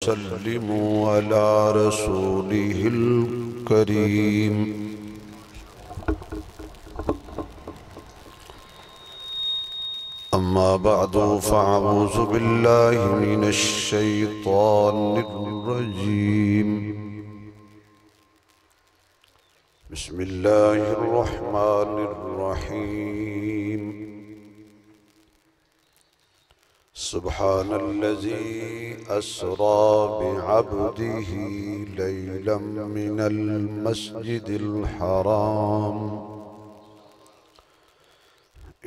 वसल्लिमू अला रसूलिहिल करीम। अम्मा बअदु फ़अऊज़ु बिल्लाहि मिनश शैतानिर रजीम। बिस्मिल्लाहिर रहमानिर रहीम। सुब्हानल्लज़ी अस्रा बिअब्दिही लैलन मिनल मस्जिदिल हराम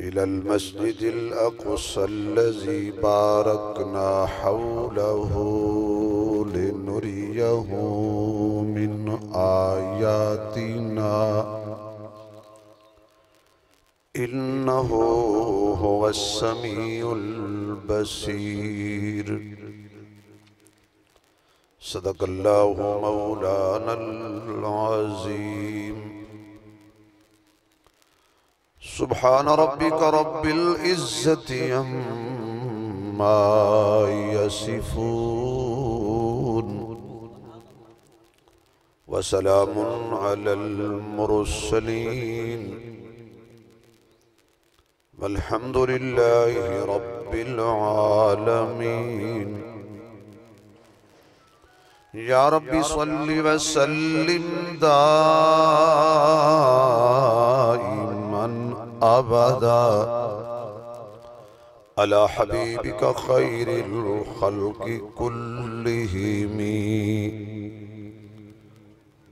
इलल मस्जिदिल अक़्सल्लज़ी बारकना हौलहू लिनुरियहू मिन आयातिना इन्नहू हुवस्समीउल बसीर। सदक़ल्लाहु मौलानल अज़ीम। सुब्हान रब्बिका रब्बिल इज़्ज़ति अम्मा यसिफून व सलामुन अलल मुरसलीन वल्हम्दुलिल्लाहि रब्बिल आलमीन। या रब्बी सल्लि व सल्लिम दाइमन अबदा अला हबीबिका खैरिल खल्क़ि कुल्लिहिम।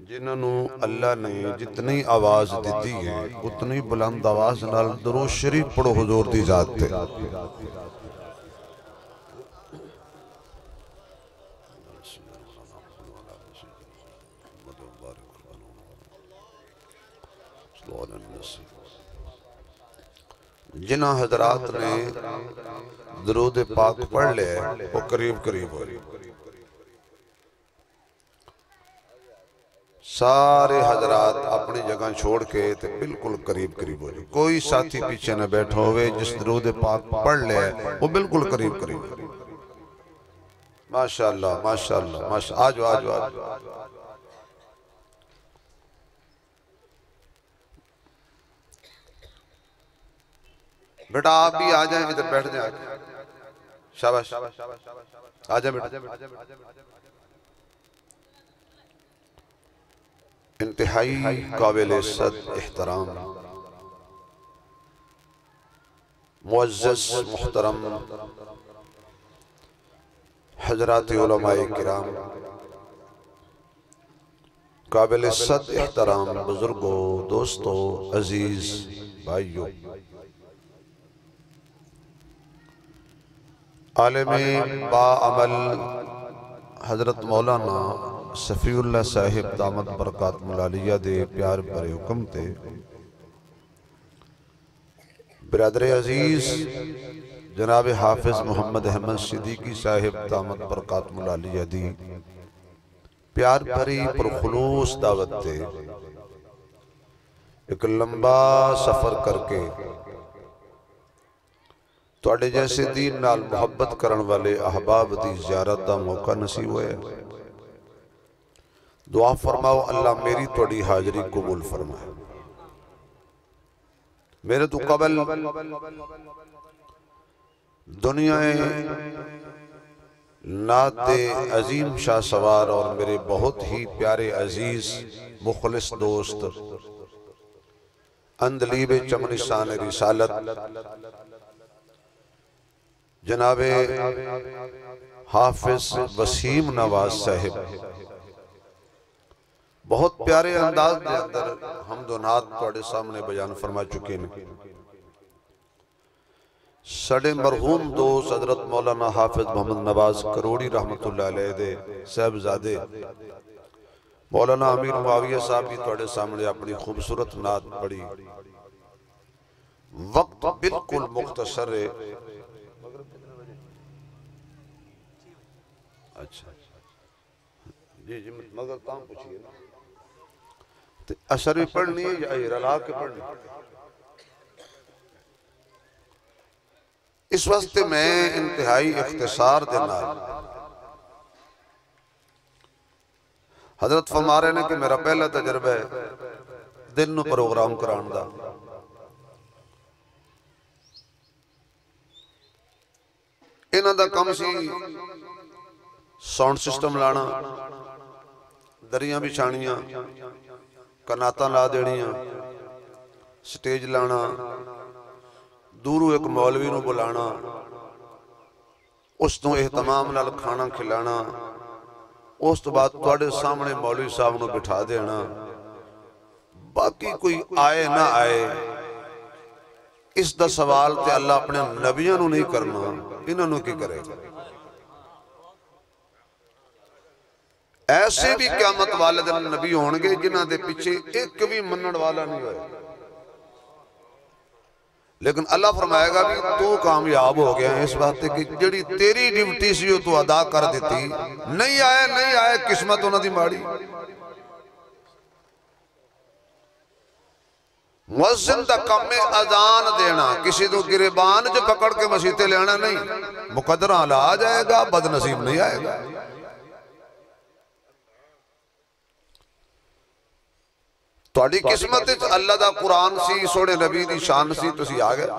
जिन्होंने अल्लाह ने जितनी आवाज दी है उतनी बुलंद आवाज नाल दुरूद शरीफ पढ़ो हुजूर दी जात ते। जिन्हां हजरात ने दुरूद पाक पढ़ लिया वो करीब करीब हो। सारे हजरात अपनी जगह छोड़ के ते बिल्कुल करीब करीब हो। कोई साथी पीछे न बैठा होवे जिस दुरूद पाक पढ़ ले वो बिल्कुल करीब करीब। माशाअल्लाह माशाअल्लाह माशा। आज आज आज बेटा आप भी आ जाए, इधर बैठ जाए। शाबाश आ जाए बेटा। इंतहाई काबिल इज़्ज़त एहतराम मुअज़्ज़ज़ मुहतरम हज़रात उलमाए किराम, काबिल इज़्ज़त एहतराम बुजुर्गों, दोस्तों, अजीज भाइयों, आलिम बाअमल हजरत मौलाना सफ़ीउल्लाह साहिब दामत बरकातुहुल आलिया दे प्यार भरे हुक्म ते बिरादरे अजीज जनाब हाफिज मोहम्मद अहमद सिद्दीकी साहिब दामत बरकातुहुल आलिया दी प्यार भरी पुरखुलूस दावत ते एक लंबा सफर करके तुहाडे जैसे दीन नाल मुहब्बत करन वाले अहबाब दी ज़ियारत दा मौका नसीब होया। दुआ फरमाओ अल्लाह मेरी तुहाडी हाजरी कबूल फरमाए। मेरे तो कबल दुनिया नाते अजीम शाह सवार और मेरे बहुत ही प्यारे अजीज मुखलिस दोस्त अंदलीब चमनिसान रिसालत जनाबे हाफिज वसीम नवाज साहिब बहुत प्यारे अंदाज के अंदर हमदोनात तुहाडे सामने बयान फरमा चुके हैं। साडे मरहूम दोस्त हजरत मौलाना हाफिज मोहम्मद नवाज करोड़ी रहमतुल्लाह अलैह दे साहबजादे मौलाना अमीर मुआविया साहब भी तुहाडे सामने अपनी खूबसूरत नात पढ़ी। वक्त बिल्कुल मुख्तसर है। अच्छा जी जी मगर काम पूछिए ना, तो असर भी पढ़नी है या रला के पढ़नी। इस वास्ते मैं इंतहाई इख्तिसार दे नाल हजरत फरमा रहे हैं कि मेरा पहला तजर्बा है दिन नूं प्रोग्राम कराने का। इन्हां दा काम सी साउंड सिस्टम लाना, दरियां बिछाणियां, कनातां ला देनियां, स्टेज लाना, दूरों एक मौलवी नूं बुलाना, उस तो एहतमाम नाल खाना खिलाना, उस तो बाद तुहाडे सामने मौलवी साहब नूं बिठा देना। बाकी कोई आए ना आए इसका सवाल तो अल्लाह अपने नबियों नूं नहीं करना, इन्हां नूं की करेगा। ऐसे भी क़यामत वाले दिन नबी होणगे जिन्हां दे पिछे एक भी मनण वाला नहीं होया, लेकिन अल्लाह फरमाएगा भी तू कामयाब हो गया इस बात कि जिहड़ी तेरी ड्यूटी सी तू अदा कर दी। नहीं आए किस्मत उन्हां दी माड़ी। मुअज्जिन दा काम है अजान देना, किसी को गिरबान च पकड़ के मसीते लेना नहीं। मुकद्दरा ला जाएगा, बदनसीब नहीं आएगा। तुहाडी किस्मत च अल्लाह दा कुरान सी, सोहणे नबी दी शान सी, तुसी आ गए।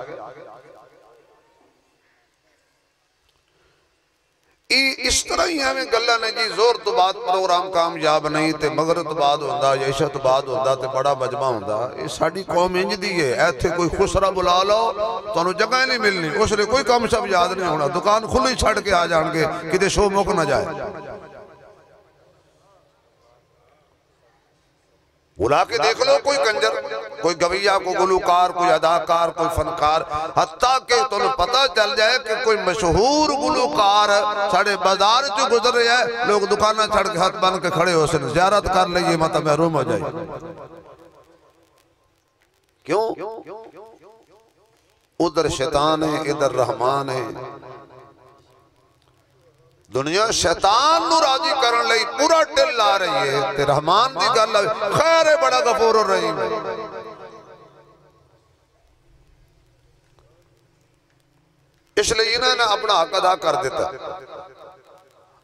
इस तरह ही एवं गल्लां ने जी, जोर तो बाद प्रोग्राम कामयाब नहीं तो मगरब तो बाद होंदा, इशा तो बाद होंदा तो बड़ा मजमा होंदा। ये साडी कौम इंज दी है, इत्थे कोई खुसरा बुला लो तुहानू जगह नहीं मिलनी, उसले कोई काम सब याद नहीं होना, दुकान खुली छड़ के आ जाएंगे किते शो मुक ना जाए। बुला के देख लो कोई कंजर, कोई गवैया, कोई गुलूकार, कोई अदाकार, कोई फनकार, हत्ता के तुम्हें पता चल जाए कि कोई मशहूर गुलूकार साढ़े बाजार चो गुजर रहा है, लोग दुकाना छड़ के हाथ बन के खड़े हो सके, ज़ियारत कर लीजिए, मत महरूम हो जाए। क्यों? उधर शैतान है, इधर रहमान है। दुनिया शैतान नू राजी करन लई पूरा टिल ला रही है, ते रहमान दी गल खैर है, बड़ा गफूर और रहीम है। इसलिए इन्होंने अपना हक अदा कर दिता,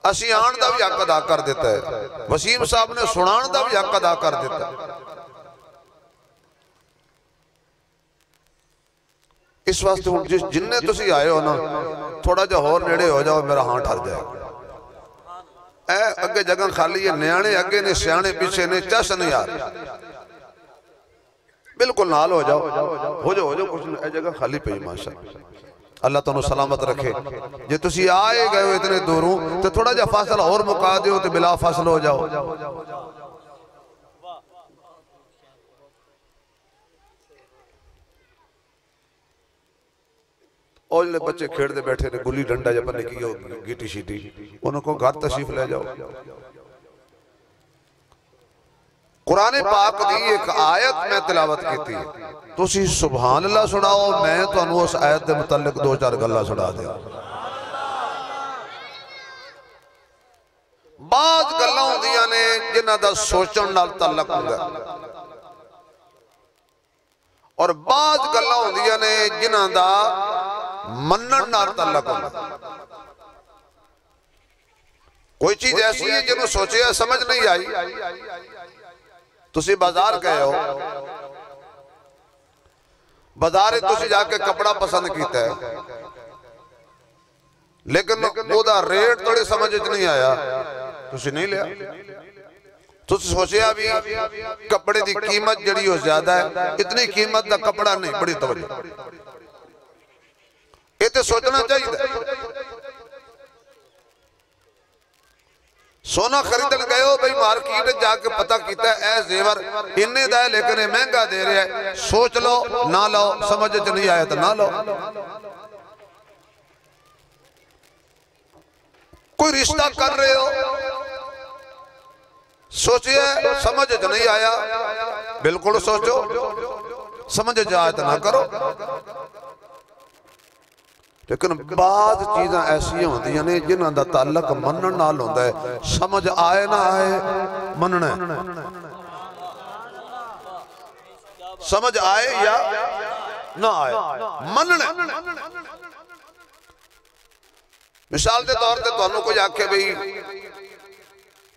असी आन का भी हक अदा कर दिता है, वसीम साहब ने सुनान का भी हक अदा कर दिता। इस वास्ते हुण जिस जिन्ने तुसी आए हो ना, थोड़ा जा होर नेड़े हो जाओ, मेरा हां ठर जाएगा। ए अगे जगह खाली है, न्याणे अगे ने, सियाणे पीछे ने, चस नहीं यार, बिल्कुल नाल हो जाओ, हो जाओ कुछ नहीं, जगह खाली पई माशाअल्लाह। अल्लाह तुहानू सलामत रखे। जे तुसी आए गए हो इतने दूरों तो थोड़ा जा फासला और मुका दियो तो बिला फासल हो जाओ। और जो बच्चे खेड़ते बैठे ने गुल्ली डंडा या पन्ने की गीटी शीटी, उनको घर तशरीफ ले जाओ। कुरान पाक दी एक आयत मैं तिलावत की थी, तुसी सुभान अल्लाह सुनाओ, मैं तुहानू उस आयत के मुतल्लिक दो चार गल्लां सुना दिया। बाज़ गल्लां होंदियां ने जिन्हां दा सोचण नाल तल्लक हुंदा, और बाज़ गल्लां होंदियां ने जिन्हां दा मनन नाल तल्लक होंदा। कोई चीज ऐसी है जिन्होंने सोचे समझ नहीं आई, तुसी बाजार गए हो, बाजार तुसी जाके कपड़ा पसंद किया है, लेकिन ओदा रेट थोड़ी समझ नहीं आया, तुसी नहीं लिया। तुसी सोचा भी कपड़े की कीमत जड़ी हो ज्यादा है, इतनी कीमत का कपड़ा नहीं, बड़ी तवज्जो, ये तो सोचना चाहिए। सोना खरीदन गए हो भाई, मार्केट जाके पता किया है जेवर इन्ने दा है, लेकिन ये महंगा दे रहा है, सोच लो ना लो, समझ च नहीं आया तो ना लो। कोई रिश्ता कर रहे हो, सोचिए समझ च नहीं आया, बिल्कुल सोचो, समझ च आया तो ना करो। लेकिन बाद चीज़ां ऐसियां होंदियां ने जिन्हां दा ताल्लुक मनन नाल होंदा है, समझ आए ना आए मनना, समझ आए या ना आए मनना। मिसाल के तौर पर तुहानू कोई आखे भाई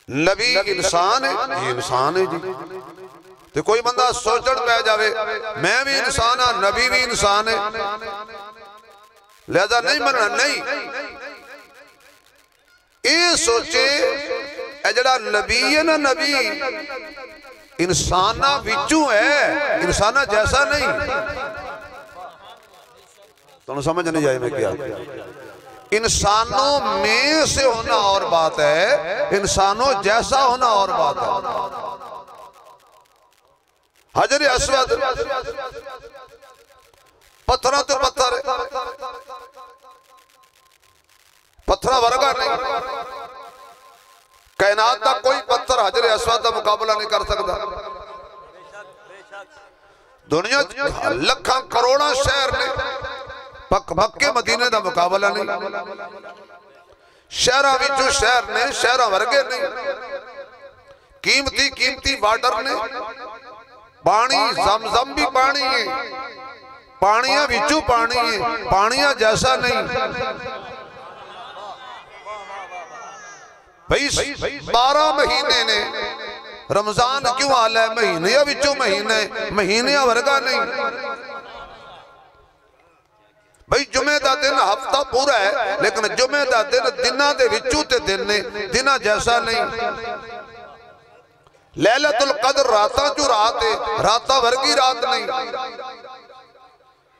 नबी इंसान है, ये इंसान है जी। तो कोई बंदा सोचण पै जावे मैं भी इंसान हाँ, नबी भी इंसान है, लिहाजा नहीं मनना। नहीं, ये सोचे जड़ा नबी है ना, नबी इंसाना विचू है, इंसाना जैसा नहीं। तो समझ नहीं जाए मैं क्या, इंसानों में से होना और बात है, इंसानों जैसा होना और बात है। हजर अस्वद पत्थरों तो पत्थर, पत्थर वर्गा नहीं, कायनात का कोई पत्थर हजर अस्वद का मुकाबला नहीं कर सकता। दुनिया लखा करोड़ा शहर ने पक मक्के मदीने का मुकाबला नहीं, शहर विचों शहर ने शहर वर्गे नहीं, कीमती कीमती बार्डर ने, पानी जमजम भी पानी है, पानिया विचों पानी है, पानिया जैसा नहीं। भाई 12 महीने ने, रमजान क्यों हाल है, महीने विचों महीने, महीने वर्गा नहीं। भाई जुमे का दिन हफ्ता पूरा है, लेकिन जुमे का दिन दिना दे विचों ते दिन ने, दिना जैसा नहीं। लैलतुल कदर रातां चो रात है, रातां वर्गी रात नहीं।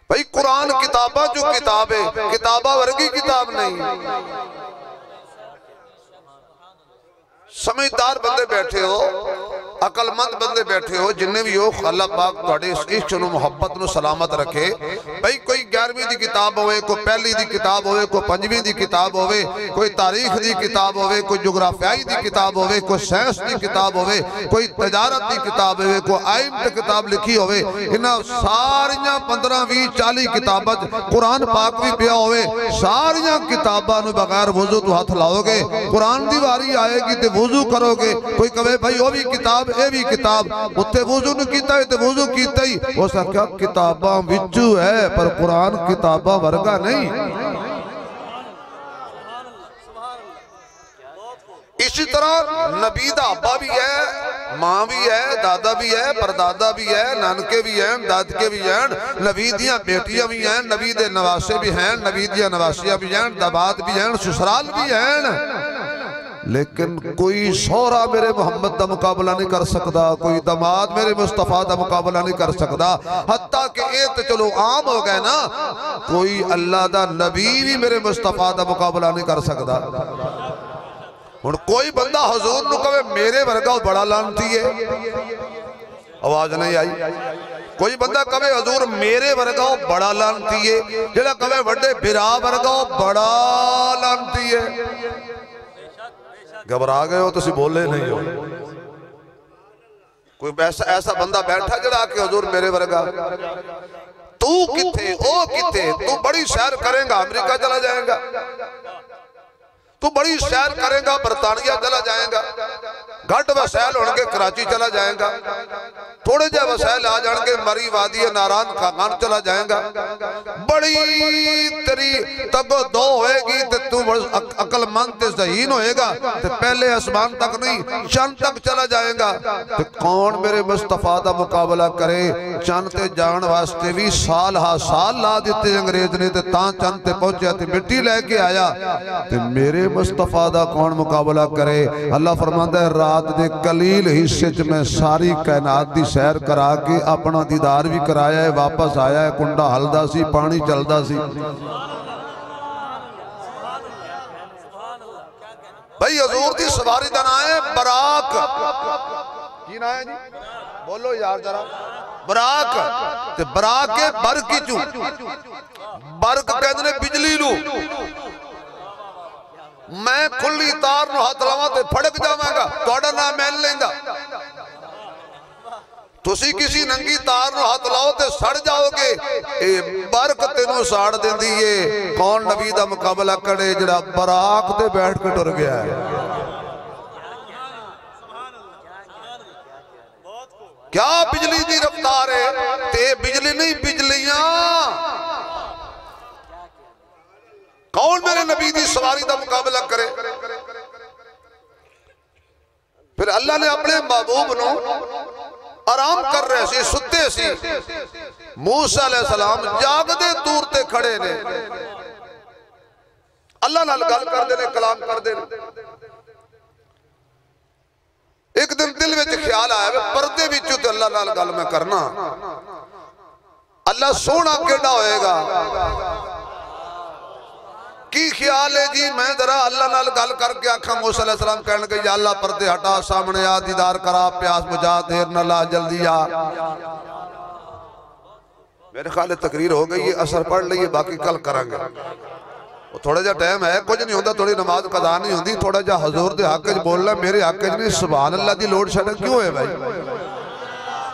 भाई कुरान किताबां चो किताब है, किताबा वर्गी किताब नहीं। समझदार बंदे बैठे हो, अकलमंद बंदे बैठे हो, जिन्हें भी हो, अल्लाह पाक तुहाडे इश्क नूं मुहब्बत नूं सलामत रखे। भाई कोई 11वीं दी किताब होवे, कोई पहली दी किताब होवे, कोई 5वीं दी किताब होवे, कोई तारीख दी किताब होवे, कोई जोग्राफियाई दी किताब होवे, कोई साइंस दी किताब होवे, कोई तजारत दी किताब होवे, कोई आइम दी किताब लिखी होवे, इन्हां सारियां 15 20 40 किताबां कुरान पाक भी पिया होवे, सारियां किताबां नूं बगैर वुजू तो हाथ लाओगे, कुरान दी वारी आएगी ते वुजू करोगे। कोई कहे भाई वो भी किताब ये भी किताब, उत्थे वुजू नहीं कीता ते वुजू कीता ही, हो सका किताबां विचू है पर कुरान किताबां वर्गा नहीं। इसी तरह नबी दा अब्बा भी है, मां भी है, दादा भी है, परदादा भी है, नानके भी हैं, दादके भी हैं, नबी दियां बेटियां भी हैं, नबी दे नवासे भी हैं, नबी दियां नवासियां भी हैं, दबाद भी हैं, ससुराल भी हैं। लेकिन कोई सोहरा मेरे मोहम्मद का मुकाबला नहीं कर सकता, कोई दमाद मेरे मुस्तफा का मुकाबला नहीं कर सकता। हत्ता कि ये तो चलो आम हो गए ना, कोई अल्लाह का नबी भी मेरे मुस्तफा का मुकाबला नहीं कर सकता। हुण कोई बंदा हुजूर नूं कहे मेरे वर्गा बड़ा लानती है, आवाज नहीं आई। कोई बंदा कहे हुजूर मेरे वर्गा बड़ा लानती है, जेड़ा कहे वड्डे बिरा वर्गा बड़ा लानती है। घबरा गए हो, तुसी बोले नहीं हो। कोई ऐसा बंदा बैठा जड़ा आके हुजूर मेरे वर्गा, तू किथे ओ किथे, तू बड़ी सैर करेगा अमेरिका चला जाएगा, तू बड़ी सैर करेगा बरतानिया चला जाएगा, घट वसैल होंगे कराची चला जाएगा, थोड़े जे वसैल आ जाएंगे मरी वादी नारायण खान चला जाएगा, बड़ी तेरी तगो दो होएगी ते तू अकलमंद ते ज़हीन होएगा ते पहले आसमान तक नहीं चंद तक चला जाएगा। ते कौन मेरे मुस्तफा दा मुकाबला करे? चंद ते जान वास्ते भी साल हा साल ला दिते अंग्रेज ने, ते तां चंद ते पहुंचा ते मिट्टी लेके आया। ते मेरे मुस्तफा दा कौन मुकाबला करे? अल्लाह फरमांदा है रात दे कलील हिस्से च मैं सारी कायनात दी सैर करा के अपना दीदार भी कराया है, वापस आया है, कुंडा हलदा सी, पानी चलदा सी। भाई हजूर दी सवारी दा नाम है बराक। की नाम है जी? बोलो यार जरा। बराक ते बराक के बर्क की चू बर्क कहते ने बिजली नू। मैं खुली तार नू हाथ लावां ते फड़क जावांगा, तुहाडा नाम मैन लेंदा। तुसी किसी नंगी तार नू हाथ लाओ ते सड़ जाओगे, ए बरक तेनू साड़ देंदी है। कौन नबी दा मुकाबला करे जिहड़ा बराक ते बैठ के टुर गया है? क्या बिजली दी रफ्तार है? ते बिजली नहीं बिजलियां। कौन मेरे नबी दी सवारी दा मुकाबला करे? फिर अल्लाह ने अपने महबूब नू आराम कर रहे सी, सुते सी, मूसा अलैहिस्सलाम जागदे तूर ते खड़े ने, अल्लाह नाल गल करदे ने, कलाम करदे ने। एक दिन दिल विच ख्याल आया वे पर्दे विचों ते अल्लाह नाल गल मैं करना, अल्लाह सोहना केड़ा होएगा। की ख्याल है जी, मैं जरा अल्लाह नाल गल करके आखा। मूसा अलैहिस्सलाम कहन लगे या अल्लाह पर्दे हटा, सामने आ, दीदार करा, प्यास बुझा, देर न ला, जल्दी आ। मेरे ख्याल तकरीर हो गई है, असर पढ़ लीजिए, बाकी कल करांगे। थोड़ा जा टाइम है, कुछ नहीं होता, थोड़ी नमाज कदा नहीं होती, थोड़ा जा हजूर दे हक च बोलना, मेरे हक च नहीं। सुभान अल्लाह दी लोड शेडिंग क्यों है भाई?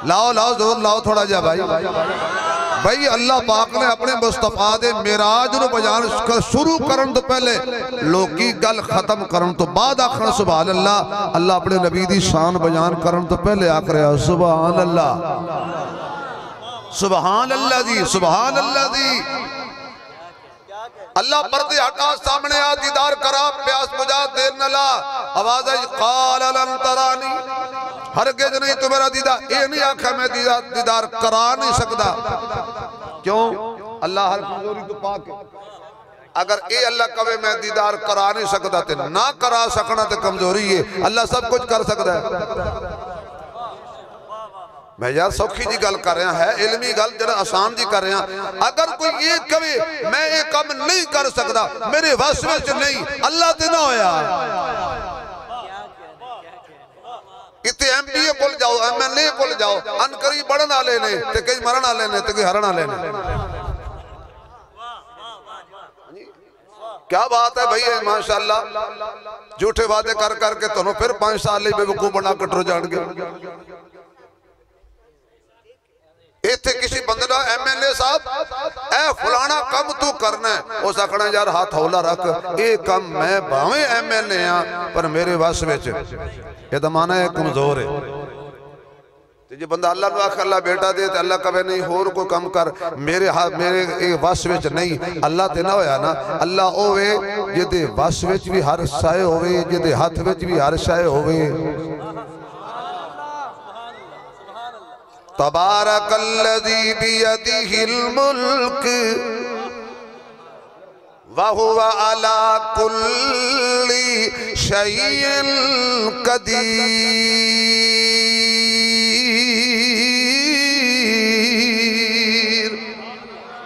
लाओ लाओ जोर लाओ थोड़ा जा भाई। भाई अल्लाह पाक ने अपने मुस्तफा दे मिराज नूं बयान शुरू करन तो पहले लोकी गल खत्म करन तो बाद आखना सुभान अल्लाह। अल्लाह अपने नबी दी शान बयान करन तो पहले आख रहा सुभान अल्लाह, सुभान अल्लाह जी, सुभान अल्लाह जी। अल्लाह पर्दे हटा, सामने आ, दीदार करा, प्यास बुझा, देर न ला। आवाज आई क़ाल लन तरानी, हरगिज़ नहीं तुम्हारा दीदार। ये नहीं आखा मैं दीदार करा नहीं सकता। क्यों? अल्लाह हर कमजोरी तो पाक है। अगर ये अल्लाह कहे मैं दीदार करा नहीं सकता तो ना करा सकना तो कमजोरी है। अल्लाह सब कुछ कर सकता है। मैं यार सौखी जी गल कर रहा है, इलमी गल जरा आसान जी कर रहा। अगर कोई ये कहे मैं ये काम नहीं कर सकता, मेरे वश में नहीं, अल्लाह ते ना होया। इतने MBA कोल जाओ, MLA कोल जाओ, अनकरी बढ़न वाले ने ते कई मरण वाले ने ते कई हरण वाले ने। क्या बात है भाई, माशाअल्लाह। झूठे वादे कर करके तुहानू फिर 5 साल बेवकूफ बना के टुर जाणगे। इत्थे किसी बंदे दा MLA साहब ए फलाना काम तू करना है, उस आखना यार हाथ हौला रख, ये काम मैं भावें MLA हाँ पर मेरे वश विच, ये तो माना है कमजोर है। जो बंदा अल्लाह को आख अल्लाह बेटा दे तो अल्लाह कहे नहीं होर कोई काम कर, मेरे हाथ मेरे वश विच नहीं, अल्लाह ते ना होया ना। अल्लाह होवे जिहदे वश विच भी हर शय होवे, जिहदे हाथ विच भी हर शय होवे। तबारकल्लज़ी बियदिहिल मुल्क व हुवा अला कुल्ली शैइन कदीर।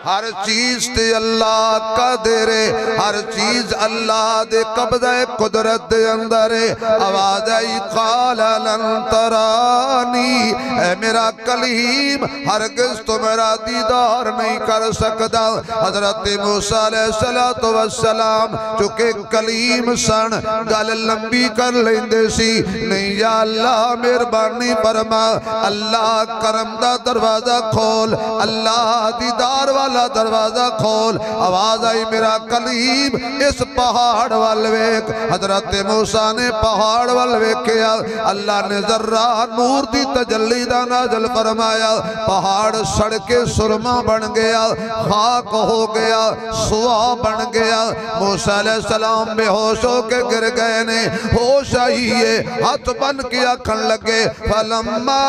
हर चीज ते अल्लाह कादिर है, हर चीज अल्लाह दे कब्ज़े कुदरत दे अंदर है। आवाज आई क़ाल लन तरानी, ऐ मेरा कलीम हरगिज़ तो मेरा दीदार नहीं कर सकता। हजरत मूसा अलैहिस्सलातु वस्सलाम चुके कलीम सन, गल लंबी कर लेंदे सी। नहीं या अल्लाह मेहरबानी फरमा, अल्लाह करम दा दरवाजा खोल, अल्लाह दीदार वाला दरवाजा खोल। आवाज आई मेरा कलीम इस पहाड़ वाल वेख। हजरत मूसा ने पहाड़ वाल वेख्या, अल्लाह ने जर्रा नूर दी तजल्ली दा नाज़िल फरमाया। पहाड़ सड़ के सुरमा बन गया, खाक हो गया, सुआ बन गया। मूसा अलैहिस्सलाम बेहोश होके गिर गए ने। होश आई है, हाथ बन के आखन लगे फलम्मा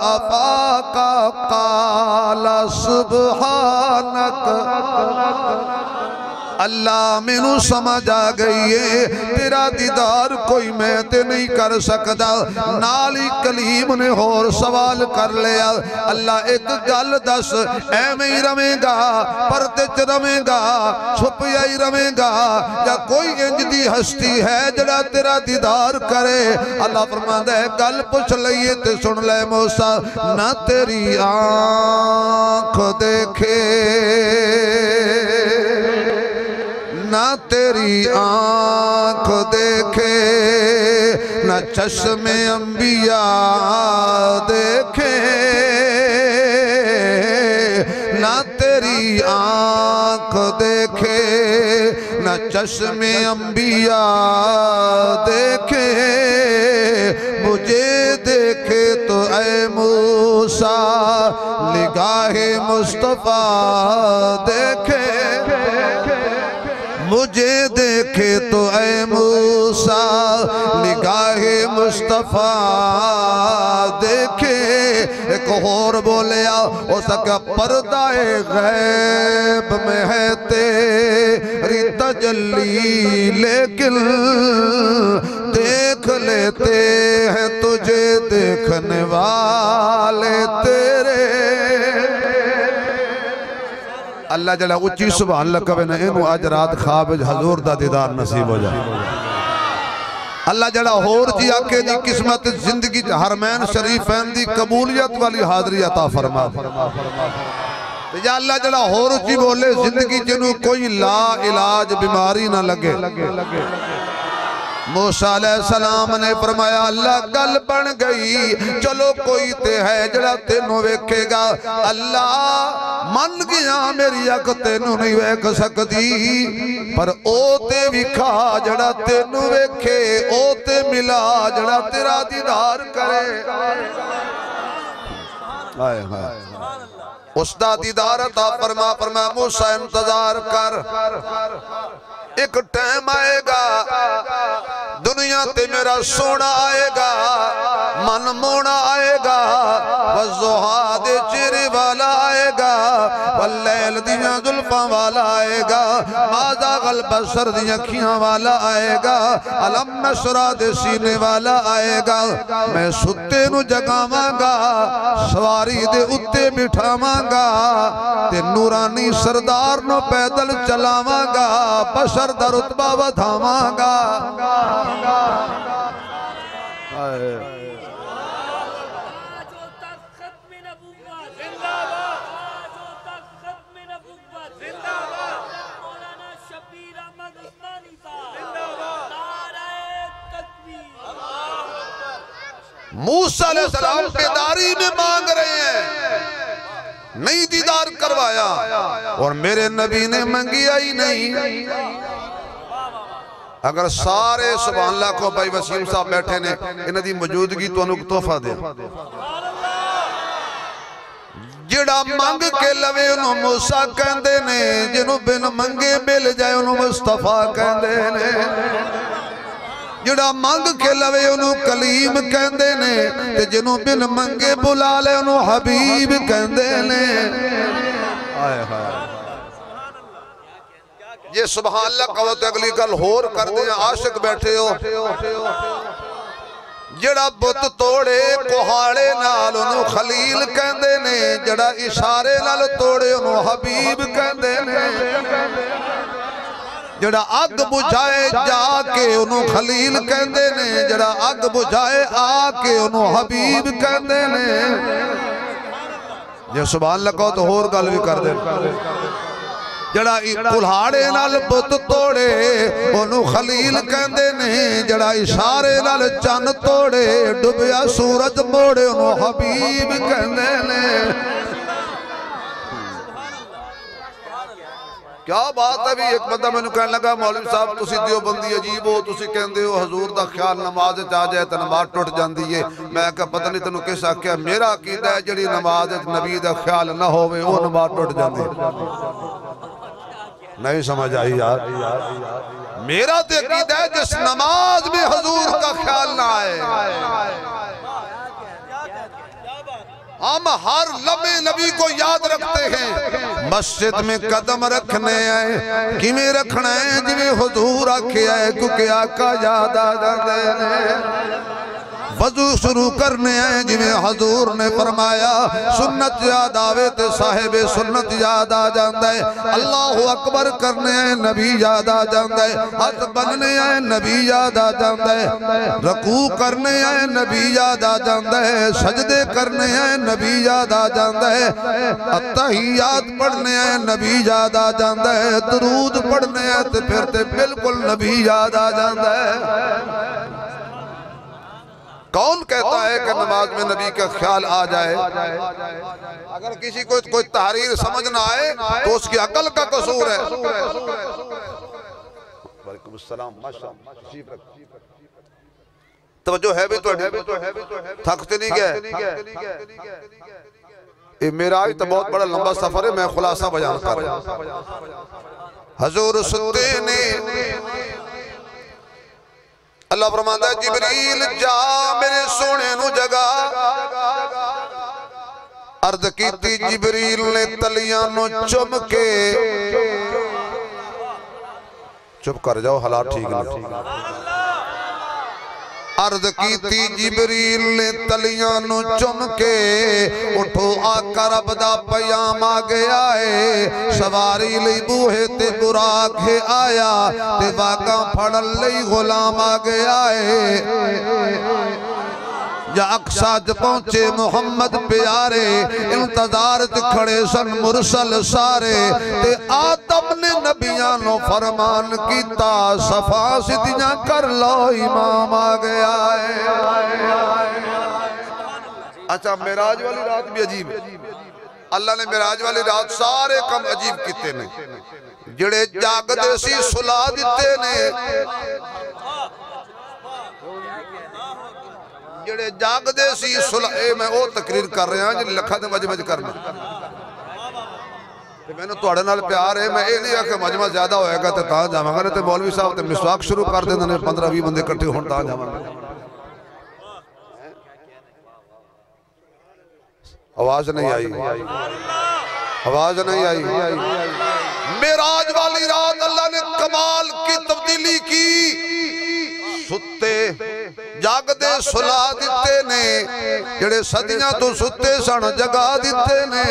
अफाका काला सुबहानक, अल्लाह मैनू समझ आ गई है तेरा दीदार कोई मैं ते नहीं कर सकता। नाल ही कलीम ने होर सवाल कर लिया, अल्लाह एक गल दस, एवें ही रवेगा, पर्दे च रवेगा, छुपिया ही रवेगा, या कोई इंज दी हस्ती है जड़ा तेरा दीदार करे? अल्लाह फरमांदा है गल पुछ लईए ते सुन ले मूसा, ना तेरी आँख देखे, ना तेरी आँख देखे, ना चश्मे अंबिया देखे, ना तेरी आँख देखे, ना चश्मे अंबिया देखे, मुझे देखे तो ऐ मूसा निगाहे मुस्तफा देखे, मुझे देखे तो ऐ मूसा निगाहे मुस्तफा देखे। एक और बोलिया हो सका पर्दाए गैब में है तेरी तजल्ली, लेकिन देख लेते हैं तुझे देखने वाले तेरे। अल्लाह जड़ा उच्ची सुभान अल्लाह कवे ना इनू अज रात ख्वाब हजूर दा दीदार नसीब हो जाए। अल्लाह जड़ा होर जी आके जी किस्मत जिंदगी हरमैन शरीफैन दी कबूलियत वाली हाजरी अता फरमा। या अल्लाह जड़ा होर जी बोले जिंदगी जिन्हों कोई ला इलाज बीमारी ना लगे। मूसा अलैहिस्सलाम ने फरमाया अल्लाह गल बन गई, चलो कोई ते है जड़ा तेनों वेखेगा। अल्लाह मन गया मेरी अख तेनों नहीं वेख सकती, पर ओ ते विखा जड़ा तेनों वेखे, ओ ते मिला जड़ा तेरा दीदार करे। हाय हाय उसदा दीदार अता फरमा। फरमा मूसा इंतजार कर, एक टाइम आएगा दुनिया ते मेरा सोना आएगा, मन मोना आएगा, वज़ुहा दे चेहरे वाला आएगा, वल्लैल दियां जुल्फां वाला आएगा, माज़ा गल बसर दियां अखियां वाला आएगा, अलम नशरा दे सीने वाला आएगा। मैं सुत्ते नू जगावांगा, सवारी दे उत्ते बिठावांगा, ते नूरानी सरदार नो पैदल चलावांगा, बशर दा रुतबा वधावांगा। मूसा अलैहिस्सलाम बेदारी में मांग रहे हैं, नहीं दीदार करवाया, और मेरे नबी ने मंगिया ही नहीं। अगर सारे सुभान अल्लाह को भाई वसीम साहब बैठे ने इन्हां दी मौजूदगी तुहानू तोहफा दे। जिहड़ा मंग के लवे उन्होंने मूसा कहंदे ने, जिन्हों बिन मंगे मिल जाए उन्होंने मुस्तफा कहंदे ने, जिहड़ा मंग के लवे उन्होंने कलीम कहंदे ने, ते जिन्हों बिन मंगे बुला ले उन्होंने हबीब कहंदे ने। हाय हाय ये सुभान अल्लाह कहो तो अगली गल होर कर दे। आशिक बैठे हो, जड़ा बुत तोड़े कुहाड़े नाल उन्होंने खलील कहंदे ने, जड़ा इशारे नाल तोड़े उन्होंने हबीब कहंदे ने, जड़ा अग बुझाए जाके उन्होंने खलील कहंदे ने, जड़ा अग बुझाए आके उन्होंने हबीब कहंदे ने। जे सुभान अल्लाह कहो तो होर गल भी कर दे। जड़ा कुल्हाड़े नाल बुत तोड़े उन्होंने खलील कहंदे ने, जड़ा इशारे नाल चन तोड़े डुबिया सूरज मोड़े उन्होंने हबीब कहंदे ने। क्या बात है भी। एक बंदा मैनू कहने लगा मौलवी साहब तुसी देवबंदी अजीब हो, तुसी कहंदे हो हजूर दा ख्याल नमाज च आ जाए तो नमाज टुट जाती है। मैं कहा पता नहीं तेनू किस आख्या, मेरा अकीदा है जिहड़ी नमाज नबी दा ख्याल ना होवे वो नमाज टुट जाती। नहीं समझ आई यार। मेरा तो अकीदा है जिस नमाज में हजूर का ख्याल ना आए। हम हर लम्हे नबी को याद रखते हैं। मस्जिद में कदम रखने आए किमें रखना है, जिमें हुजूर आखे आए, क्योंकि आका याद आ जाते हैं। वजू शुरू करने आए जिमें हजूर ने फरमाया, सुन्नत याद आवे तो साहिब सुन्नत याद आ जाता है। अल्लाह अकबर करने आए नबी याद आ जाता है। हाथ बनने आए नबी याद आ जाता है। रकू करने आए नबी याद आ जाता है। सजदे करने आए नबी याद आ जाता है। अत्तहियात पढ़ने आए नबी याद आ जाता है। दरूद पढ़ने आए तो फिर ते बिल्कुल नबी याद आ जाता है। कौन कहता है कि नमाज में नबी का ख्याल आ जाए? अगर किसी को कोई तहरीर समझ ना आए तो उसकी अकल का कसूर है। वालेकुम अस्सलाम, माशाअल्लाह। तवज्जो है भी तो थकते नहीं गए। ये मेरा आज तो बहुत बड़ा लंबा सफर है, मैं खुलासा बयान कर रहा हूं। हजूर सुते ने अल्लाह फरमांदा है जिबरील जा मेरे सोने नू जगा। अर्ज कीती जिबरील ने तलियां नू चुम के, चुप कर जाओ हालात ठीक नहीं। अर्ज कीती जिबरील ने तलियां नू चुम के, उठो आका रब दा पयाम आ गया है। सवारी लई बूहे ते बुराक है आया, ते वागा फड़न लई गुलाम आ गया है। या अक्सा च पहुंचे मुहम्मद प्यारे, इंतजार च खड़े सन मुरसल सारे। ते आदम ने नबियां नो फरमान कीता, सफा सिद्धियां कर लो इमाम आ गया है। अच्छा मेराज वाली रात भी अजीब है। अल्लाह ने मेराज वाली रात सारे कम अजीब किते ने। जेड़े जागदे सी सुला दिते ने, जेड़े जागदे सी सुला। मैं वो तकरीर कर रहा जी लखा ते मजमज करना। मैंने तुहाडे नाल प्यार है। मैं ये नहीं आखिया मजमा ज्यादा होएगा तो तां जावांगा, नहीं तो मौलवी साहब ते मिसवाक शुरू कर देंदे ने 15-20 बंदे इकट्ठे होण तां जावांगा। आवाज नहीं आई, आवाज नहीं आई। मेराज वाली रात अल्लाह ने कमाल की तब्दीली की। सुते जागदे सुला दिते ने, जेड़े सदियां तो सुते सन जगा दिते ने।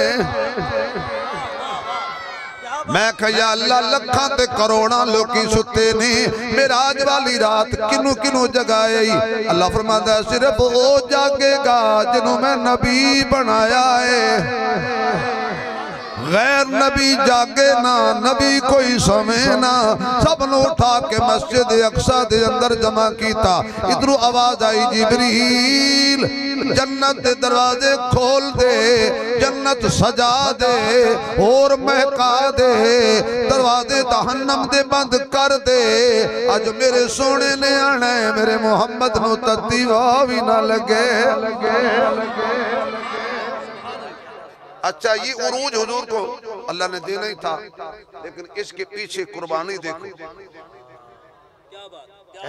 मैं कहा अल्लाह लखां ते करोड़ां लोकी सुते ने, मेराज वाली रात किनू किनू जगाए। अल्लाह फरमांदा सिर्फ वो जागेगा जिन्हों मैं नबी बनाया है। गैर नबी जागे ना, नबी कोई समे ना। सब नु उठा के मस्जिद अक्सा दे अंदर जमा कीता। इधरों आवाज आई जिबरील जन्नत दे दरवाजे खोल दे, जन्नत सजा दे और महका दे, दरवाजे जहन्नम दे बंद कर दे। अज मेरे सोने ने आना है, मेरे मोहम्मद नु तत्ती वाह भी ना लगे। अच्छा ये उरूज हुजूर को अल्लाह ने देना ही था, लेकिन इसके पीछे कुर्बानी देखो।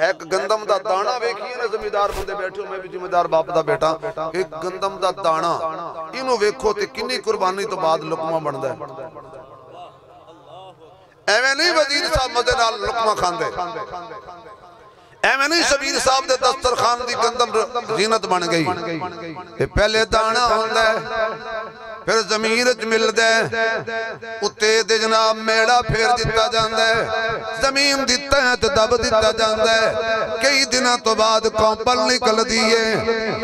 एक गंदम दा दाना वेखिए ना, जमींदार बंदे बैठे, मैं भी जिम्मेदार बाप दा बेटा। एक गंदम दा दाना इनू वेखो ते किन्नी कुर्बानी तो बाद लुकमा बनदा है। एवें नहीं वजीर साहब मजे नाल लुकमा खांदे, एवें नहीं शबीर साहब दे दस्तरखान दी गंदम जीनत बन गई। पहले दाना होंदा है, फिर जमीन च मिलदा है, उत्ते दे जनाब मेड़ा फेर दिता जांदा है, जमीन दिता है तो दब दिता जांदा है। कई दिनों तो बाद कौपल निकलदी है,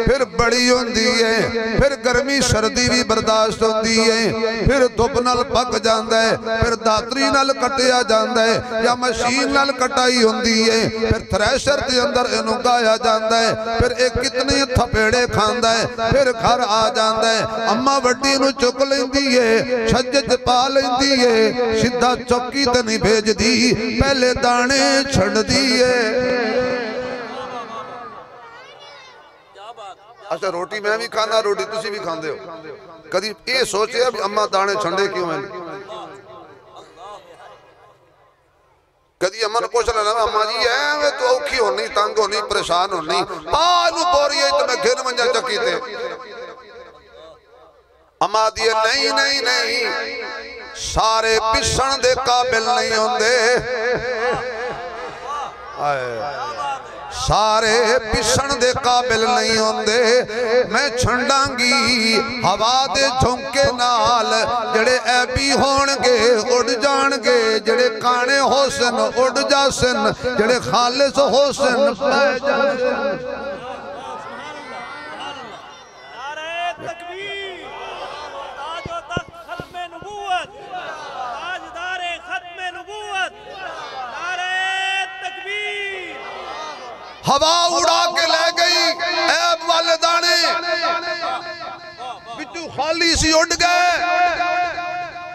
फिर बड़ी होंदी है, फिर गर्मी सर्दी भी बर्दाश्त होंदी है, फिर धुप नाल पक जांदा है, फिर दातरी नाल कटिया जांदा है या मशीन नाल कटाई होंदी है, फिर थ्रैशर दे अंदर इनू गाया जांदा है, फिर एक कितने थपेड़े खांदा है, फिर घर आ जांदा है। अम्मा वड्डी नू चुक लेंदी है, छज्जे च पा लेंदी है, सीधा चौकी ते नहीं भेजदी, पहले दाने छड़दी है। अच्छा रोटी मैं भी खाना, रोटी तुसी भी खांदे हो। कदी ये सोचे भी अम्मा दाने छंडे क्यों हैं? कदी अम्मा ने पूछ लेना अम्मा जी है तो औखी होनी, तंग होनी, परेशान होनी, बोरी तो मैं घिन मंजा चक्की थे। अम्मा दिए नहीं नहीं नहीं, सारे पिछण दे काबिल नहीं होंदे, सारे पिछण दे काबिल नहीं होंदे। मैं छंडांगी हवा दे झोंके नाल, जड़े ऐबी होणगे उड़ जाणगे, जड़े काने होसन उड़ जासन, जड़े खालिस होसन पै जासन। हवा उड़ा के ले गई ऐब वाले दाने, बिचू खाली सी उड़ गए।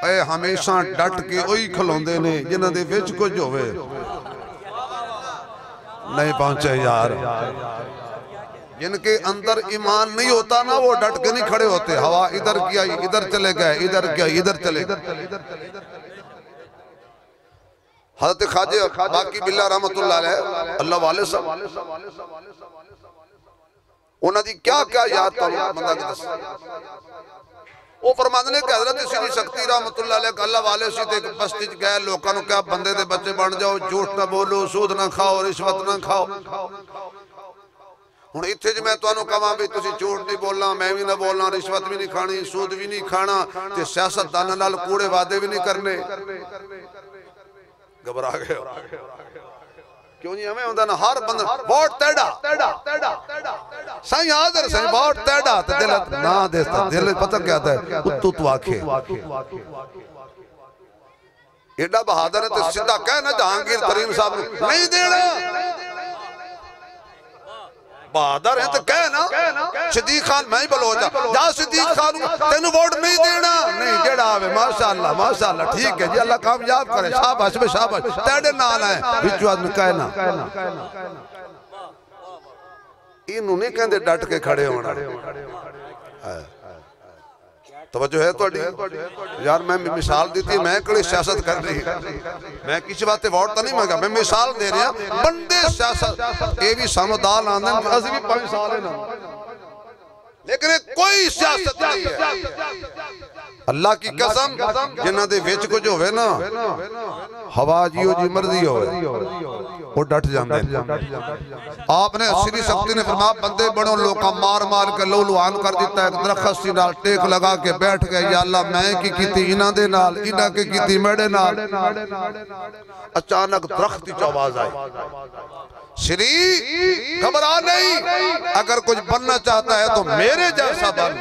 ए हमेशा डट के वही खलोंदे ने जिन्हां दे विच कुछ होवे। नहीं पहुंचे यार, जिनके अंदर ईमान नहीं होता ना वो डट के नहीं खड़े होते। हवा इधर की आई इधर चले गए, इधर की आई इधर चले गए। हज़रत ख्वाजा बाकी बिल्ला रहमतुल्लाह अलैह अल्लाह वाले साहब उन्होंने क्या क्या याद तो बंदा दस वो फरमाते ने कि हज़रत श्री शक्ति रहमतुल्लाह अलैह अल्लाह वाले सी ते बस्ती च गए लोगों को क्या बंदे दे बच्चे बन जाओ झूठ ना बोलो सूद ना खाओ रिश्वत ना खाओ हुण इत्थे ज मैं तुहानू कहां भी तुसीं झूठ नहीं बोलना मैं भी ना बोलना रिश्वत भी नहीं खानी सूद भी नहीं खाना ते सियासतदानां नाल कूड़े वादे भी नहीं करने घबरा गए क्यों नहीं हमें होंदा ना हर बंदा बहुत तेड़ा साईं हाजिर साईं बहुत तेड़ा ते दिल ना देता दिल पता क्या था उत्तू तू आखे एडा बहादुर है ते सीधा कहना जहांगीर तरीन साहब नहीं देना बहादुर है तो कह ना सिद्दीक खान मैं ही बलोच जा सिद्दीक खान तेन वोट नहीं देना नहीं जेड़ा आवे माशाअल्लाह ठीक है जी अल्लाह कामयाब करे शाबाश बे शाबाश तेरे नाल है विचो आदमी कहना इनू नहीं कहंदे डट के खड़े होना तवज्जो है थोड़ी यार मैं मिसाल दी थी मैं कड़ी सियासत कर रही मैं किसी बात वोट तो नहीं मंगा मैं मिसाल दे रहा बंदे सियासत ये भी समुदाय आंदे असि भी 5 साल है ना लेकिन कोई सियासत नहीं है अल्लाह की कसम जिन्हां दे विच कुछ होवे ना हवा जियो जी मर्जी होवे वो डट जांदे आपने श्री शक्ति ने फरमाया बंदे बड़ों लोका मार मार के लहूलुहान कर दिता है दरख्त सी नाल टेक लगा के बैठ गए या अल्लाह मैं की कीती इन्हां दे नाल इन्हां के कीती मेरे नाल अचानक दरख्त की आवाज आई श्री घबरा नहीं अगर कुछ बनना चाहता है तो मेरे जैसा बन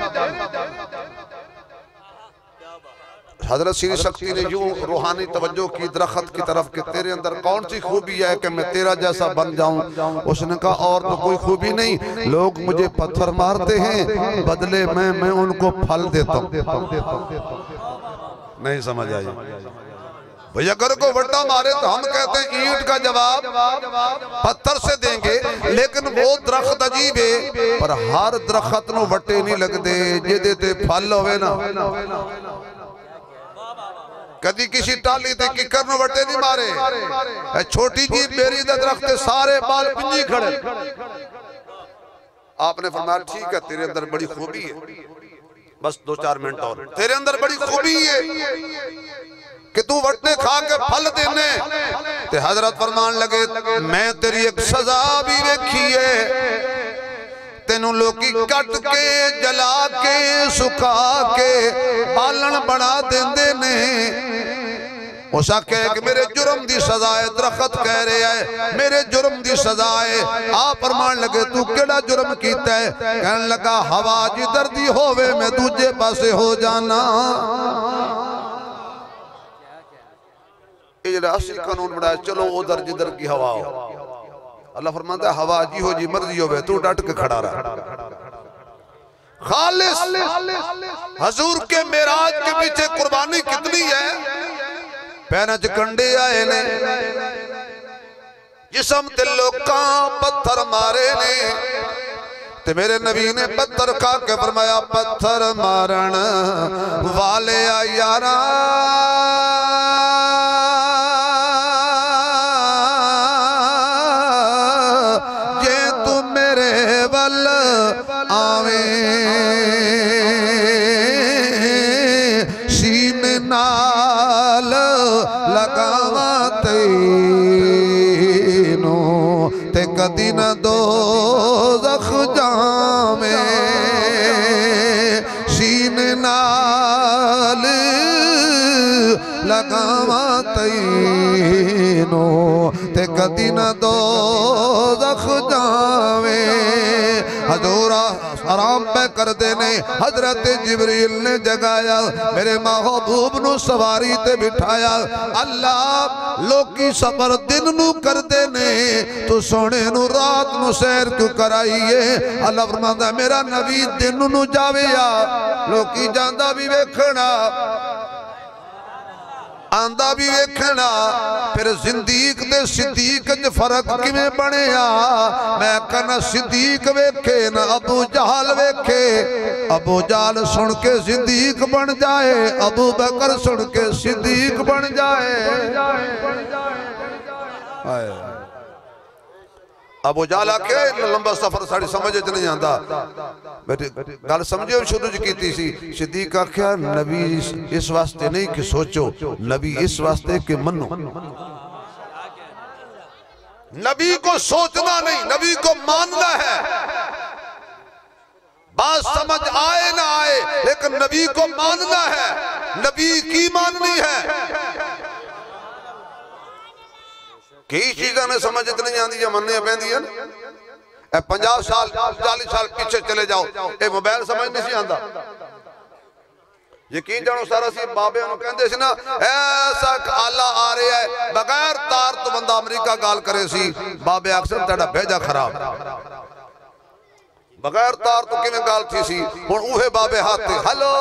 हजरत श्री शक्ति ने यूं रूहानी तवज्जो की दरख्त की तरफ कि तेरे अंदर कौन सी खूबी है कि मैं तेरा जैसा बन जाऊं उसने कहा और तो कोई खूबी नहीं लोग मुझे पत्थर मारते हैं बदले मैं उनको फल देता हूं नहीं समझ आई भैया अगर को वट्टा मारे तो हम कहते हैं ईंट का जवाब पत्थर से देंगे लेकिन वो दरख्त अजीब है पर हर दरख्त नु वट्टे नहीं लगते जेदे ते फल होवे ना कदी किसी टाली ते किकर नु वट्टे नहीं मारे छोटी जी बेरी दा दरख्त सारे बाल पिंजी खड़े आपने फरमाया ठीक है तेरे अंदर बड़ी खूबी है बस 2-4 मिनट और तेरे अंदर बड़ी खूबी है कि तू वट्टे खा के फल देने ते हजरत फरमान लगे मैं तेरी एक सजा भी देखी है तेनू लोकी कट के जला के सुखा के बालन बना देंदे ने उस आखे कि मेरे जुर्म दी सजा है दरख्त कह रहे है मेरे जुर्म दी सजा है आप फरमान लगे तू केड़ा जुर्म कीता है कहने लगा हवा जिधर दी होवे मैं दूजे पासे हो जाना असली कानून बनाया चलो उधर जिधर की हवा हो अल्लाह फरमाता है हवा जी हो जी मर्जी हो तू डट के खड़ा रहा खालिस हजूर के मेराज के पीछे कुर्बानी कितनी है पैरों च कंडे आए ने जिस्म ते लोकां पत्थर मारे ने ते मेरे नबी ने पत्थर खा के फरमाया पत्थर मारन वाले यारा कदी न दोज़ख जामे सीन नाल लगावा तैनो ते कदी न दोज़ख जावे हजूरा आराम पे कर देने हजरत जिब्रील ने जगाया मेरे महबूब नु सवारी ते बिठाया अल्लाह लोकी सफर दिन नु कर देने तू सोने नु रात नु सैर क्यों कराइए अल्लाह फरमांदा मेरा नबी दिन नु जावे लोकी जांदा भी वेखना आंदा भी वेखना फिर जिंदीक दे सिद्दीक च फर्क किवें बनिया मैं कहना सिद्दीक वेखे ना अबू जहल वेखे अबू जहल सुन के सिद्दीक बन जाए अबू बकर सुन के सिद्दीक बन जाए अब उजाला के लंबा सफर साड़ी समझ च नहीं आता बेटे गल समझो शुरू च की सी सिद्दीक आख्या नबी इस वास्ते नहीं कि सोचो नबी इस वास्ते कि मनो नबी को सोचना नहीं नबी को मानना है बात समझ आए ना आए लेकिन नबी को मानना है नबी की माननी है कई चीज़ें ने समझ नहीं आती मनने पैंदियां 50 साल 40 साल पीछे चले जाओ ये मोबाइल समझ नहीं सी आंदा यकीन जानो सारा सी बाबे कहते सी ना ऐसा आला आ रहा है बगैर तार तो बंदा अमरीका गाल करे सी बाबे अक्सर तेरा भेजा खराब बगैर तार तो किवें गाल थी सी हुण उहे बाबे हाथ ते हेलो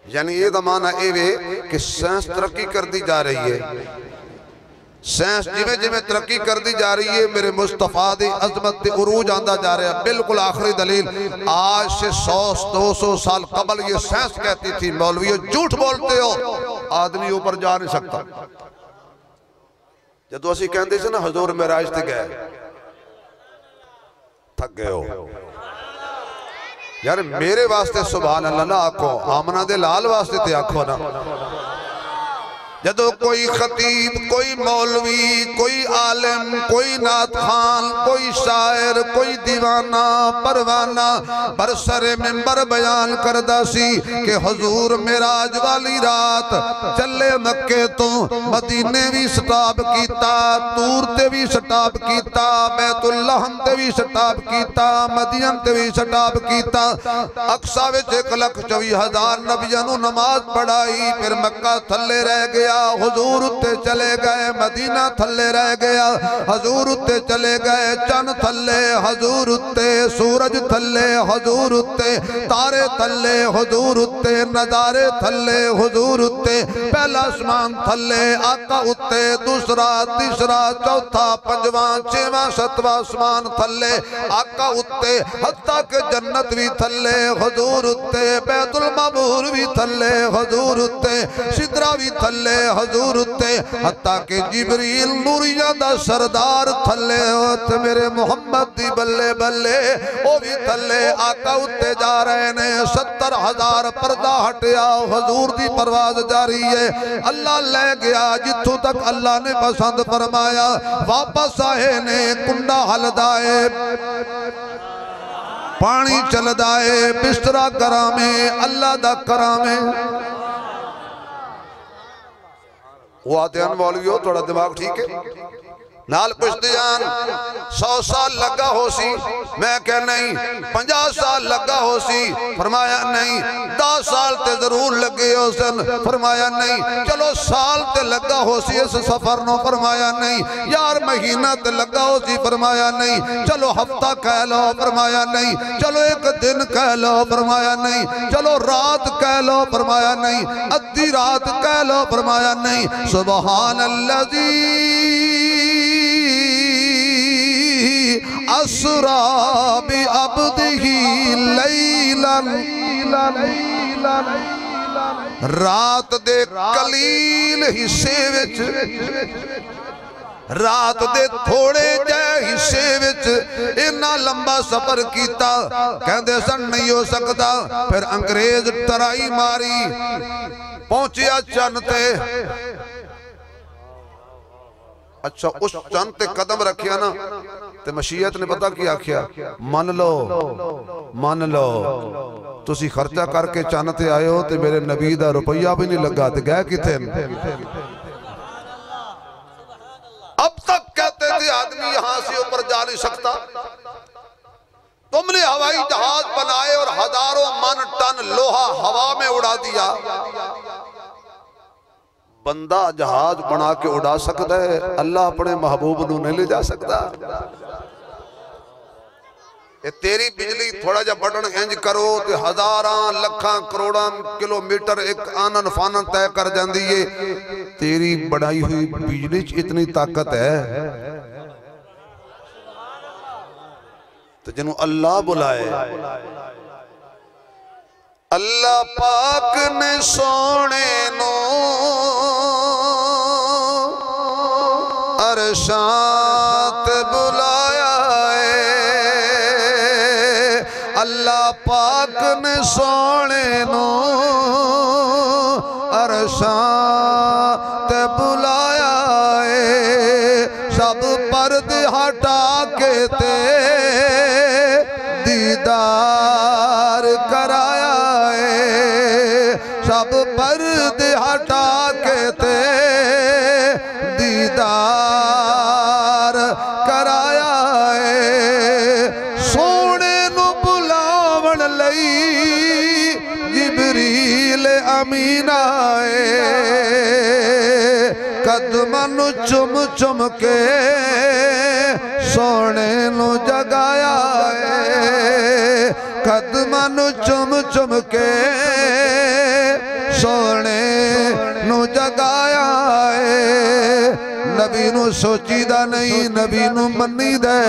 यानी ये माना ये कि साइंस तरक्की करती जा रही है साइंस जिमें जिमें तरक्की करती जा रही है मेरे मुस्तफा दी अजमत ते उरूज आंदा जा रहा है बिल्कुल आखिरी दलील आज से 100-200 साल कबल ये साइंस कहती थी मौलवी झूठ बोलते हो आदमी ऊपर जा नहीं सकता जदों असीं कहंदे सी ना हजूर मेराज ते गए थक गए हो यार मेरे वास्ते सुभान अल्लाह ना आखो आमना दे लाल वास्ते ते आखो ना जदों कोई खतीब कोई मौलवी कोई आलिम कोई नात खान कोई शायर कोई दीवाना परवाना बरसरे मिंबर बयान करदा सी कि हुजूर मेराज वाली रात चले मक्के तो मदीने भी स्टॉप कीता तूर ते भी स्टॉप कीता बैतुल लहम ते भी स्टॉप कीता मदीन ते भी स्टॉप कीता अक्सा विच 1,24,000 नबियां नूं नमाज पढ़ाई फिर मक्का थल्ले रह गया हुजूर उत्ते चले गए मदीना थल्ले रह गया हुजूर उत्ते चले गए चंद थल्ले हुजूर उत्ते सूरज थल्ले हुजूर उत्ते तारे थल्ले हुजूर उत्ते नजारे थल्ले हुजूर उत्ते पहला आसमान थल्ले आका उत्ते दूसरा तीसरा चौथा पंजवां छेवां सतवां आसमान थल्ले आका उत्ते हत्ता के जन्नत भी थल्ले हुजूर उत्ते बैतुल मामूर भी थल्ले हुजूर उत्ते सिदरा भी थल्ले हुजूर उत्ते हत्ता के जिबरील नूरिया दा सरदार थल्ले होते मेरे मोहम्मद दी बल्ले बल्ले ओ भी थल्ले आका उत्ते जा रहे ने 70,000 पर्दा हटिया हुजूर दी परवाज जारी है अल्लाह ले गया जिथों तक अल्लाह ने पसंद फरमाया वापस आए ने कुंडा हलदा है पानी चलदा है बिस्तरा करामे अल्लाह दा करामे वो आते हैं मौलवी थोड़ा दिमाग ठीक है नाल पुछते जान 100 साल लगा हो सी मैं कह नहीं 50 साल लगा हो सी फरमाया नहीं 10 साल ते जरूर लगे हो सन फरमाया नहीं चलो साल ते लगा हो सी इस सफर नो फरमाया नहीं यार महीना ते लगा हो सी फरमाया नहीं चलो हफ्ता कह लो फरमाया नहीं चलो एक दिन कह लो फरमाया नहीं चलो रात कह लो फरमाया नहीं अद्धी रात कह लो फरमाया नहीं सुबहान अल्लाजी असरा बि अब्दिही लैलन रात दे कलील हिस्से विच रात दे थोड़े जे हिस्से विच इन्ना लंबा सफर कीता कहंदे सन नहीं हो सकता फिर अंग्रेज तराई मारी पहुंचिया चंद ते अच्छा उस चंद ते कदम रखिया ना ते मशीयत ने पता की आख्या मान लो तुसी खर्चा करके चंद ते आए हो ते मेरे नबी दा रुपया भी नहीं लगा ते गए किथे अब तक कहते थे आदमी यहां से ऊपर जा नहीं सकता तुमने हवाई जहाज बनाए और हजारों मन टन लोहा हवा में उड़ा दिया बंदा जहाज बना के उड़ा सकता है अल्लाह अपने महबूब नूं नहीं ले जा सकता ये तेरी बिजली थोड़ा जा बटन इंज करो तो हजारां लखां करोड़ां किलोमीटर एक आनन फानन तय कर जाती है तेरी बढ़ाई हुई बिजली च इतनी ताकत है तो जिन्हों अल्लाह बुलाए अल्लाह पाक ने सोने नो अरशां ते बुलाया है अल्लाह पाक ने सोने नो अरशां ते बुलाया है सब पर्दे हटा के ते दीदार कराया है सब पर्दे हटा के ते दीदार कराया है सोने नु बुलावन लई जिबरील अमीन आए कदमां नु चुम चुम के सोने नु जगाया है कदमां नु चुम चुम के सोने नु जगाया है नबी नु सोचीदा नहीं नबी नु मनी दे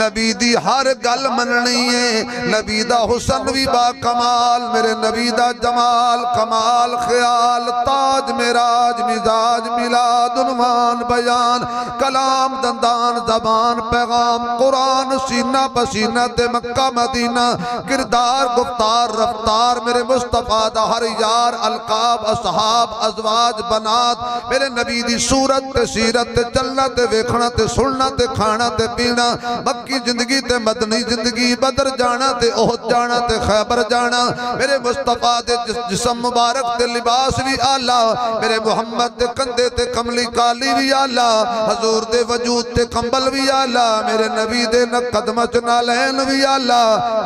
नबी दी हर गल मननी है नबी दा हुसन भी बा कमाल मेरे नबी दा जमाल कमाल ख्याल ताज मेराज मिजाज मिलाद उन्वान बयान कलाम दंदान जबान पैगाम कुरान सीना पसीना ते मक्का मदीना किरदार गुफ्तार रफ्तार मेरे मुस्तफा दा हर यार अलकाब असहाब अजवाज बनात मेरे नबी दी सूरत ते सीरत ते चलना ते वेखना ते सुनना ते खाना ते पीना मक्की जिंदगी ते मदनी जिंदगी बदर जाना ते ओहद जाना ते खैबर जाना मेरे मुस्तफा दे जिस्म मुबारक ते लिबास भी आला मेरे मुहम्मद दे कंधे ते कमली काली भी आला हजूर दे वजूद ते कंबल भी आला मेरे नबी दे कदम च नालैन भी आला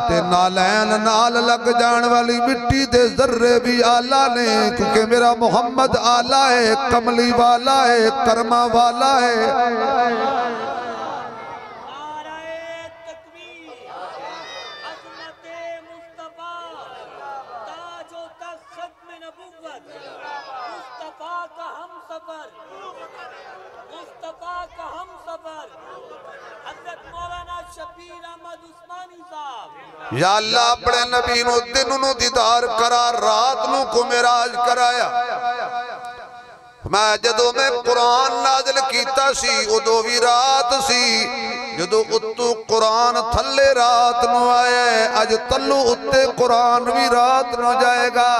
ते नालैन नाल लग जान वाली मिट्टी दे जर्रे भी आला ने क्योंकि मेरा मुहम्मद आला है कमली वाला है करमा वाला है या अल्लाह अपने नबी नु दिन नु दीदार करा रात नु को मेराज कराया मैं जदों मैं कुरान नाज़िल कीता सी उदों भी रात सी जदों उत्तों कुरान थल्ले रात नु आया अज तल्लू उत्ते कुरान भी रात नु जाएगा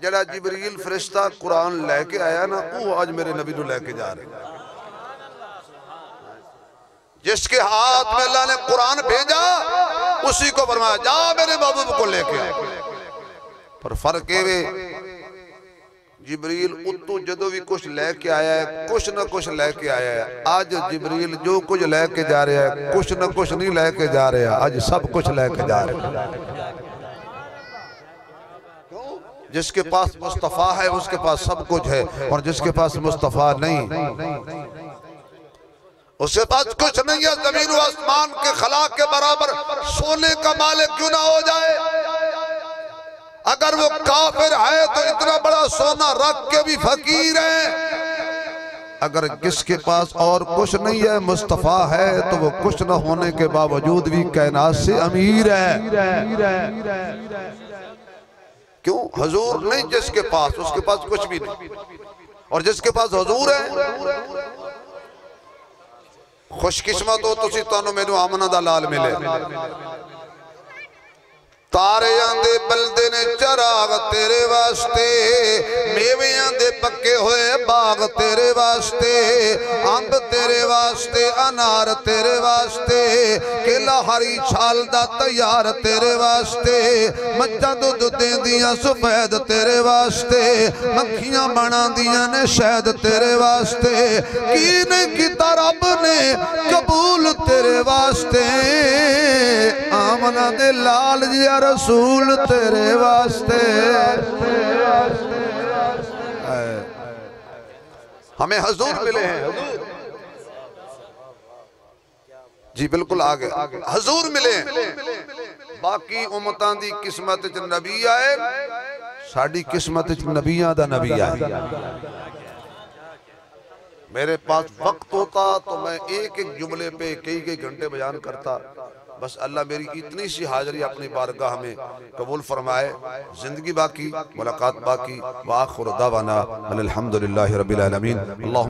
जड़ा जिबरील फरिश्ता कुरान लेके आया ना वो आज मेरे नबी नु लेके जा रहे जिसके हाथ में अल्लाह ने कुरान भेजा उसी को फरमाया जा मेरे महबूब को लेके पर फर्क ये जिबरील उत्तों जदों भी कुछ लेके आया है कुछ ना कुछ लेके आया है आज जिबरील जो कुछ लेके जा रहा है कुछ ना कुछ नहीं लेके जा रहा आज सब कुछ लेके जा रहा है जिसके पास मुस्तफा है उसके पास सब कुछ है और जिसके पास मुस्तफा नहीं उसके पास कुछ नहीं है जमीन व आसमान के खला के बराबर सोने का मालिक क्यों ना हो जाए अगर वो काफिर है तो इतना बड़ा सोना रख के भी फकीर है अगर किसके पास और कुछ नहीं है मुस्तफा है तो वो कुछ न होने के बावजूद भी कायनात से अमीर है क्यों हजूर नहीं जिसके पास उसके पास कुछ भी नहीं और जिसके पास हजूर है खुशकिस्मत हो तुसी तानू मैनू आमना दा लाल मिले तारे आंदे बलदे ने चराग तेरे वास्ते मेवे आंदे पक्के होए बाग तेरे वास्ते अंब तेरे वास्ते अनार तेरे वास्ते केला हरी छाल दा तैयार तेरे वास्ते मच्छां दुध देंदियां सफेद तेरे वास्ते मक्खियां बनांदियां ने शहद तेरे वास्ते की ने कीता रब ने कबूल तेरे वास्ते आमना दे लाल जी रसूल तेरे वास्ते हमें हजूर मिले हैं जी बिल्कुल आगे हजूर मिले बाकी उम्मतां दी किस्मत च नबी आए साडी किस्मत च नबियां दा नबी आए मेरे पास वक्त होता तो मैं एक एक जुमले पे कई कई घंटे बयान करता बस अल्लाह मेरी इतनी सी हाजिरी अपनी बारगाह में कबूल फरमाए, जिंदगी बाकी, मुलाकात बाकी। व आखिर दावाना अनिल हम्दुलिल्लाहि रब्बिल आलमीन। अल्लाह